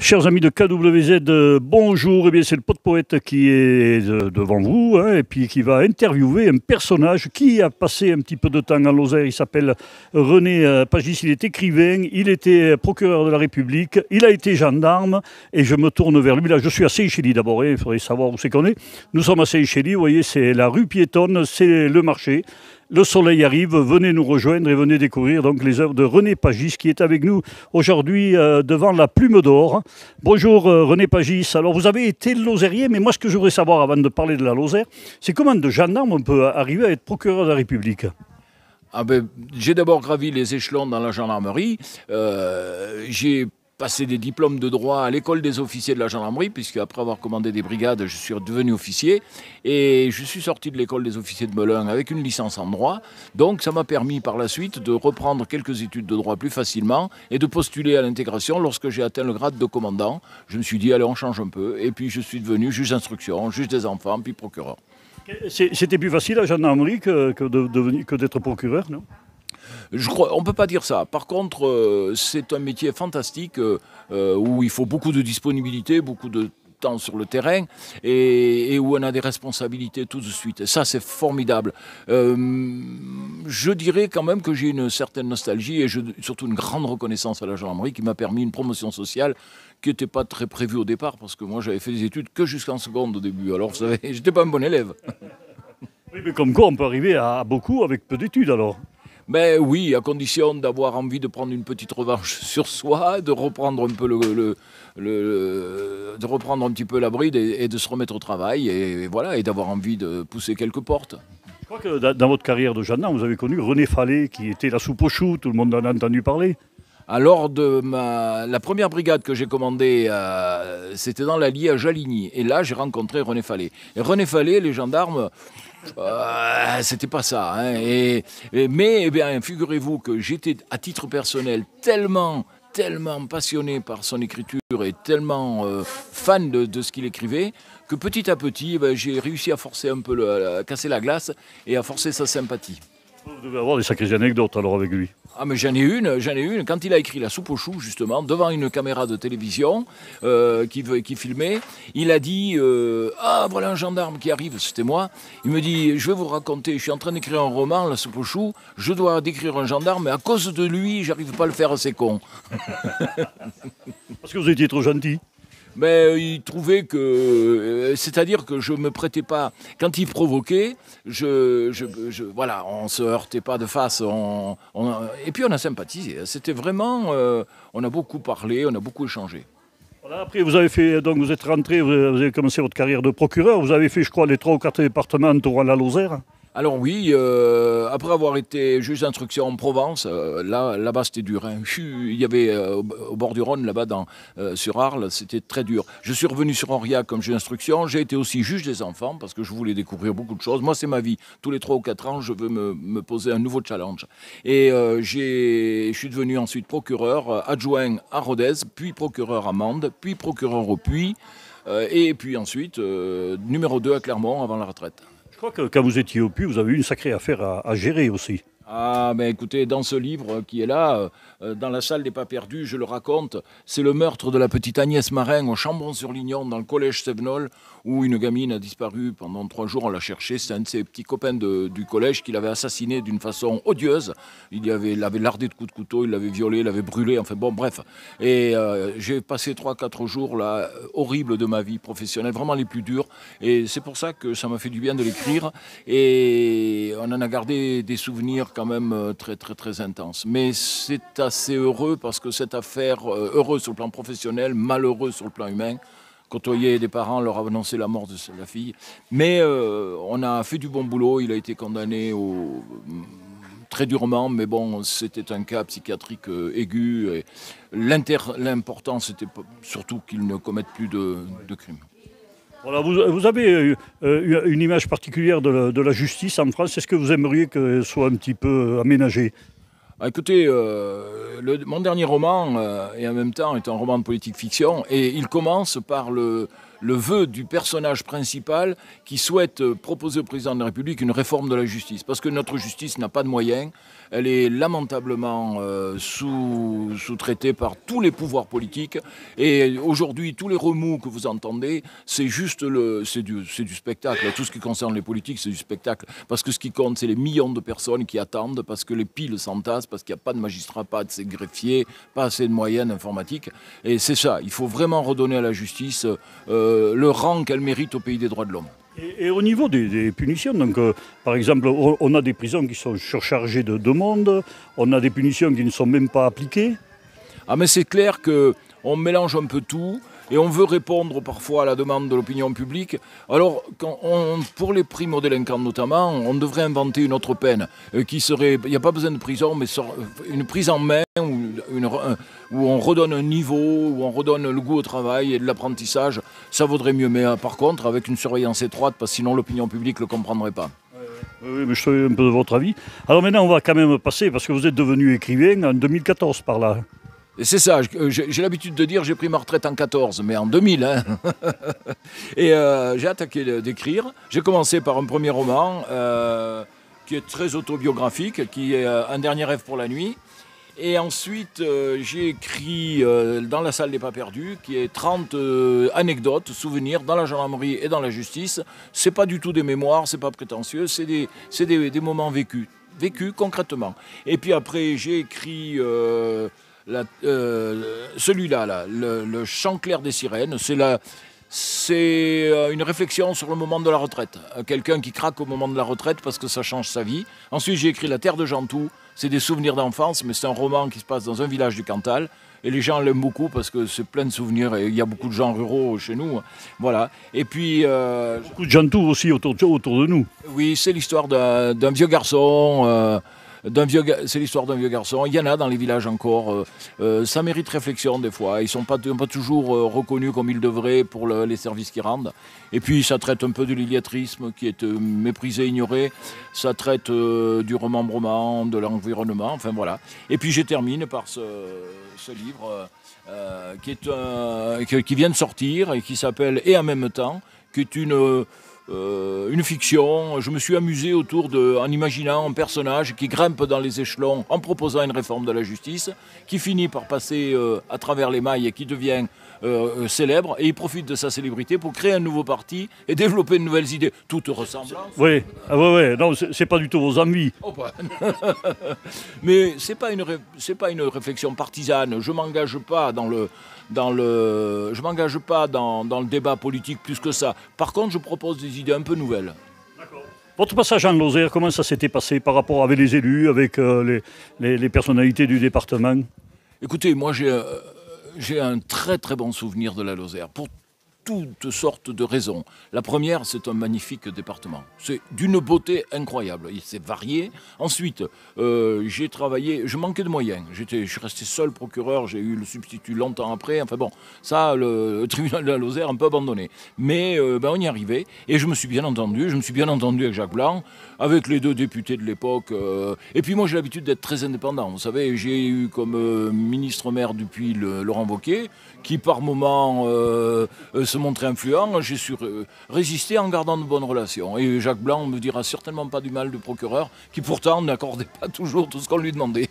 Chers amis de KWZ, bonjour. Eh bien, c'est le pote poète qui est devant vous, hein, et puis qui va interviewer un personnage qui a passé un petit peu de temps en Lozère. Il s'appelle René Pagis. Il est écrivain, il était procureur de la République, il a été gendarme, et je me tourne vers lui. Là, je suis à Seychelles d'abord, hein, il faudrait savoir où c'est qu'on est. Nous sommes à Seychelles, vous voyez, c'est la rue piétonne, c'est le marché. Le soleil arrive, venez nous rejoindre et venez découvrir donc les œuvres de René Pagis qui est avec nous aujourd'hui devant la Plume d'Or. Bonjour René Pagis. Alors vous avez été lozérien, mais moi ce que je voudrais savoir avant de parler de la Lozère, c'est comment de gendarme on peut arriver à être procureur de la République? J'ai d'abord gravi les échelons dans la gendarmerie. J'ai passé des diplômes de droit à l'école des officiers de la gendarmerie, puisque après avoir commandé des brigades, je suis devenu officier. Et je suis sorti de l'école des officiers de Melun avec une licence en droit. Donc ça m'a permis par la suite de reprendre quelques études de droit plus facilement et de postuler à l'intégration lorsque j'ai atteint le grade de commandant. Je me suis dit, allez, on change un peu. Et puis je suis devenu juge d'instruction, juge des enfants, puis procureur. C'était plus facile la gendarmerie que d'être procureur, non? On ne peut pas dire ça. Par contre, c'est un métier fantastique où il faut beaucoup de disponibilité, beaucoup de temps sur le terrain et où on a des responsabilités tout de suite. Et ça, c'est formidable. Je dirais quand même que j'ai une certaine nostalgie et surtout une grande reconnaissance à la gendarmerie qui m'a permis une promotion sociale qui n'était pas très prévue au départ parce que moi, j'avais fait des études que jusqu'en seconde au début. Alors, vous savez, j'étais pas un bon élève. Oui, mais comme quoi, on peut arriver à beaucoup avec peu d'études alors. Ben oui, à condition d'avoir envie de prendre une petite revanche sur soi, de reprendre un peu de reprendre un petit peu la bride et de se remettre au travail et voilà, et d'avoir envie de pousser quelques portes. Je crois que dans votre carrière de gendarme, vous avez connu René Fallet, qui était la soupe aux choux, tout le monde en a entendu parler. Alors, la première brigade que j'ai commandée, c'était dans l'Allier à Jaligny. Et là, j'ai rencontré René Fallet. Et René Fallet, les gendarmes, c'était pas ça. Hein. Mais eh bien, figurez-vous que j'étais, à titre personnel, tellement passionné par son écriture et tellement fan de ce qu'il écrivait, que petit à petit, j'ai réussi à forcer un peu, à casser la glace et à forcer sa sympathie. Vous devez avoir des sacrées anecdotes alors avec lui. Ah mais j'en ai une. Quand il a écrit La soupe aux choux, justement, devant une caméra de télévision qui filmait, il a dit ah voilà un gendarme qui arrive, c'était moi. Il me dit, je vais vous raconter, je suis en train d'écrire un roman, La soupe aux choux, je dois décrire un gendarme, mais à cause de lui, j'arrive pas à le faire, c'est con. Parce que vous étiez trop gentil. Mais il trouvait que, c'est-à-dire que je me prêtais pas. Quand il provoquait, voilà, on se heurtait pas de face. Et puis on a sympathisé. C'était vraiment, on a beaucoup parlé, on a beaucoup échangé. Voilà, après, vous avez fait, donc vous êtes rentré, vous avez commencé votre carrière de procureur. Vous avez fait, je crois, les 3 ou 4 départements entourant la Lozère. Alors oui, après avoir été juge d'instruction en Provence, là-bas c'était dur. Hein. Il y avait au bord du Rhône, là-bas sur Arles, c'était très dur. Je suis revenu sur Aurillac comme juge d'instruction. J'ai été aussi juge des enfants parce que je voulais découvrir beaucoup de choses. Moi, c'est ma vie. Tous les 3 ou 4 ans, je veux me poser un nouveau challenge. Et je suis devenu ensuite procureur adjoint à Rodez, puis procureur à Mende, puis procureur au Puy, et puis ensuite numéro 2 à Clermont avant la retraite. Je crois que quand vous étiez au Puy, vous avez eu une sacrée affaire à gérer aussi. Ah, ben écoutez, dans ce livre qui est là, dans la salle des pas perdus, je le raconte, c'est le meurtre de la petite Agnès Marin au Chambon-sur-Lignon, dans le collège Sévenol, où une gamine a disparu pendant 3 jours, on l'a cherché. C'est un de ses petits copains du collège qui l'avait assassiné d'une façon odieuse. Il l'avait lardé de coups de couteau, il l'avait violé, il l'avait brûlé, enfin bon, bref. Et j'ai passé 3-4 jours là, horribles de ma vie professionnelle, vraiment les plus durs. Et c'est pour ça que ça m'a fait du bien de l'écrire. Et on en a gardé des souvenirs quand même très très très intense. Mais c'est assez heureux parce que cette affaire, heureuse sur le plan professionnel, malheureuse sur le plan humain, côtoyer des parents, leur annoncer la mort de la fille. Mais on a fait du bon boulot, il a été condamné très durement, mais bon, c'était un cas psychiatrique aigu. Et l'important, c'était surtout qu'il ne commette plus de crimes. Voilà, vous avez une image particulière de la justice en France. Est-ce que vous aimeriez qu'elle soit un petit peu aménagée? Écoutez, mon dernier roman, et en même temps, est un roman de politique fiction, et il commence par le le vœu du personnage principal qui souhaite proposer au président de la République une réforme de la justice. Parce que notre justice n'a pas de moyens, elle est lamentablement sous-traitée par tous les pouvoirs politiques. Et aujourd'hui, tous les remous que vous entendez, c'est juste c'est du spectacle. Tout ce qui concerne les politiques, c'est du spectacle. Parce que ce qui compte, c'est les millions de personnes qui attendent, parce que les piles s'entassent, parce qu'il n'y a pas de magistrats, pas de greffiers, pas assez de moyens informatiques. Et c'est ça, il faut vraiment redonner à la justice le rang qu'elle mérite au pays des droits de l'homme. Et au niveau des punitions, donc, par exemple, on a des prisons qui sont surchargées de demandes, on a des punitions qui ne sont même pas appliquées. Ah mais c'est clair qu'on mélange un peu tout et on veut répondre parfois à la demande de l'opinion publique. Alors, pour les primo-délinquants notamment, on devrait inventer une autre peine qui serait, il n'y a pas besoin de prison, mais une prise en main où on redonne un niveau, où on redonne le goût au travail et de l'apprentissage. Ça vaudrait mieux, mais par contre, avec une surveillance étroite, parce que sinon l'opinion publique ne le comprendrait pas. Oui, mais je sais un peu de votre avis. Alors maintenant, on va quand même passer, parce que vous êtes devenu écrivain en 2014 par là. Et c'est ça, j'ai l'habitude de dire j'ai pris ma retraite en 14, mais en 2000. Hein. Et j'ai attaqué d'écrire. J'ai commencé par un premier roman qui est très autobiographique, qui est Un dernier rêve pour la nuit. Et ensuite, j'ai écrit Dans la salle des pas perdus, qui est 30 anecdotes, souvenirs dans la gendarmerie et dans la justice. C'est pas du tout des mémoires, c'est pas prétentieux, c'est des moments vécus concrètement. Et puis après, j'ai écrit celui-là, le chant clair des sirènes. C'est une réflexion sur le moment de la retraite. Quelqu'un qui craque au moment de la retraite parce que ça change sa vie. Ensuite, j'ai écrit La terre de Jantou. C'est des souvenirs d'enfance, mais c'est un roman qui se passe dans un village du Cantal. Et les gens l'aiment beaucoup parce que c'est plein de souvenirs. Et il y a beaucoup de gens ruraux chez nous. Voilà. Et puis... beaucoup de Jantou aussi autour de nous. Oui, c'est l'histoire d'un vieux garçon... c'est l'histoire d'un vieux garçon. Il y en a dans les villages encore. Ça mérite réflexion des fois. Ils ne sont pas toujours reconnus comme ils devraient pour les services qu'ils rendent. Et puis ça traite un peu de l'illetrisme qui est méprisé, ignoré. Ça traite du remembrement, de l'environnement. Enfin voilà. Et puis je termine par ce livre qui vient de sortir et qui s'appelle Et en même temps, qui est une fiction. Je me suis amusé en imaginant un personnage qui grimpe dans les échelons en proposant une réforme de la justice, qui finit par passer à travers les mailles et qui devient célèbre, et il profite de sa célébrité pour créer un nouveau parti et développer de nouvelles idées. Toute ressemblance. Oui, non, c'est pas du tout vos envies. Oh, bah. Mais c'est pas une réflexion partisane. Je m'engage pas dans le débat politique plus que ça. Par contre, je propose des idées un peu nouvelles. D'accord. Votre passage en Lozère, comment ça s'était passé par rapport avec les élus, avec les personnalités du département? Écoutez, moi j'ai un très très bon souvenir de la Lozère, pour toutes sortes de raisons. La première, c'est un magnifique département. C'est d'une beauté incroyable. C'est varié. Ensuite, j'ai travaillé... Je manquais de moyens. Je suis resté seul procureur. J'ai eu le substitut longtemps après. Enfin bon, ça, le tribunal de la Lozère a un peu abandonné. Mais on y arrivait. Et je me suis bien entendu avec Jacques Blanc, avec les deux députés de l'époque. Et puis moi, j'ai l'habitude d'être très indépendant. Vous savez, j'ai eu comme ministre-maire depuis Laurent Wauquiez, qui par moments se montrait influent. J'ai su résister en gardant de bonnes relations. Et Jacques Blanc ne me dira certainement pas du mal du procureur, qui pourtant n'accordait pas toujours tout ce qu'on lui demandait.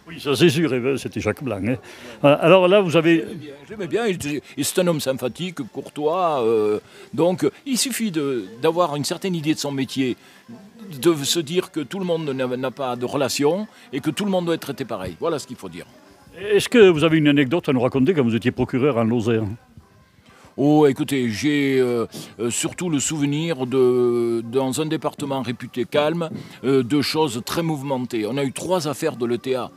Oui, ça c'est sûr, c'était Jacques Blanc. Hein. Alors là, vous avez... Je l'aimais bien, c'est un homme sympathique, courtois. Donc, il suffit d'avoir une certaine idée de son métier, de se dire que tout le monde n'a pas de relation et que tout le monde doit être traité pareil. Voilà ce qu'il faut dire. Est-ce que vous avez une anecdote à nous raconter quand vous étiez procureur en Lozère? Oh, écoutez, j'ai surtout le souvenir dans un département réputé calme, de choses très mouvementées. On a eu 3 affaires de l'ETA.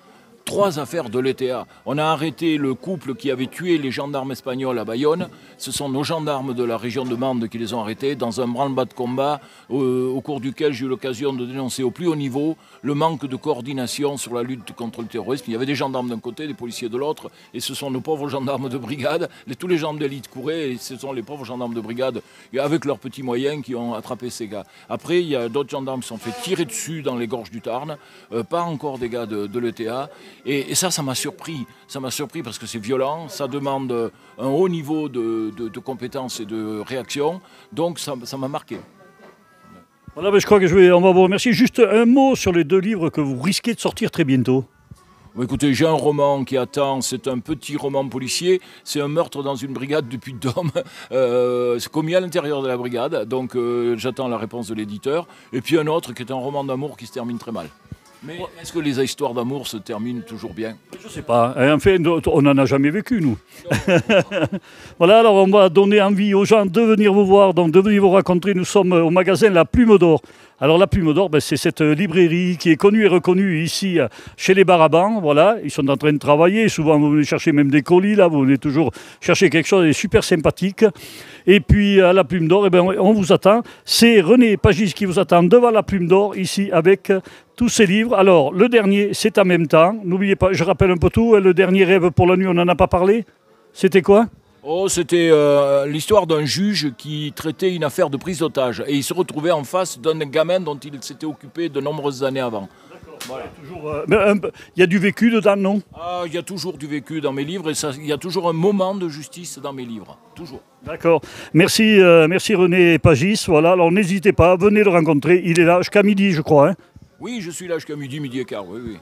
3 affaires de l'ETA. On a arrêté le couple qui avait tué les gendarmes espagnols à Bayonne. Ce sont nos gendarmes de la région de Mende qui les ont arrêtés dans un branle-bas de combat au cours duquel j'ai eu l'occasion de dénoncer au plus haut niveau le manque de coordination sur la lutte contre le terrorisme. Il y avait des gendarmes d'un côté, des policiers de l'autre, et ce sont nos pauvres gendarmes de brigade. Tous les gendarmes d'élite couraient, et ce sont les pauvres gendarmes de brigade, avec leurs petits moyens, qui ont attrapé ces gars. Après, il y a d'autres gendarmes qui se sont fait tirer dessus dans les gorges du Tarn, pas encore des gars de l'ETA. Et ça m'a surpris. Ça m'a surpris parce que c'est violent, ça demande un haut niveau de compétences et de réaction. Donc ça m'a marqué. Voilà, mais je crois que on va vous remercier. Juste un mot sur les 2 livres que vous risquez de sortir très bientôt. Bon, écoutez, j'ai un roman qui attend, c'est un petit roman policier, c'est un meurtre dans une brigade du Puy-de-Dôme, c'est commis à l'intérieur de la brigade, donc j'attends la réponse de l'éditeur. Et puis un autre qui est un roman d'amour qui se termine très mal. Mais est-ce que les histoires d'amour se terminent toujours bien? Je ne sais pas. En fait, on n'en a jamais vécu, nous. Voilà, alors on va donner envie aux gens de venir vous voir, donc de venir vous rencontrer. Nous sommes au magasin La Plume d'Or. Alors la Plume d'Or, c'est cette librairie qui est connue et reconnue ici chez les Barabans. Voilà, ils sont en train de travailler. Souvent, vous venez chercher même des colis, là. Vous venez toujours chercher quelque chose de super sympathique. Et puis à la Plume d'Or, on vous attend. C'est René Pagis qui vous attend devant la Plume d'Or, ici, avec tous ces livres. Alors, le dernier, c'est en même temps. N'oubliez pas, je rappelle un peu tout. Le dernier Rêve pour la nuit, on n'en a pas parlé. C'était quoi ? Oh, c'était l'histoire d'un juge qui traitait une affaire de prise d'otage. Et il se retrouvait en face d'un gamin dont il s'était occupé de nombreuses années avant. Voilà. Il y a du vécu dedans, non? Ah, il y a toujours du vécu dans mes livres et il y a toujours un moment de justice dans mes livres. Toujours. D'accord. Merci, merci René Pagis. Voilà, alors n'hésitez pas, venez le rencontrer. Il est là jusqu'à midi, je crois. Hein. Oui, je suis là jusqu'à midi et quart, oui.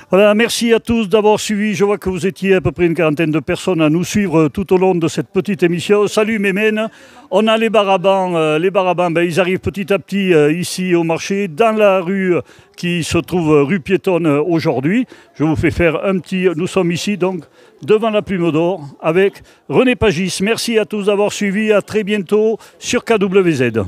Voilà, merci à tous d'avoir suivi. Je vois que vous étiez à peu près une quarantaine de personnes à nous suivre tout au long de cette petite émission. Salut Mémène. On a les Barabans. Les Barabans, ils arrivent petit à petit ici au marché, dans la rue qui se trouve rue piétonne aujourd'hui. Je vous fais faire un petit... Nous sommes ici donc devant la Plume d'Or avec René Pagis. Merci à tous d'avoir suivi. À très bientôt sur KWZ.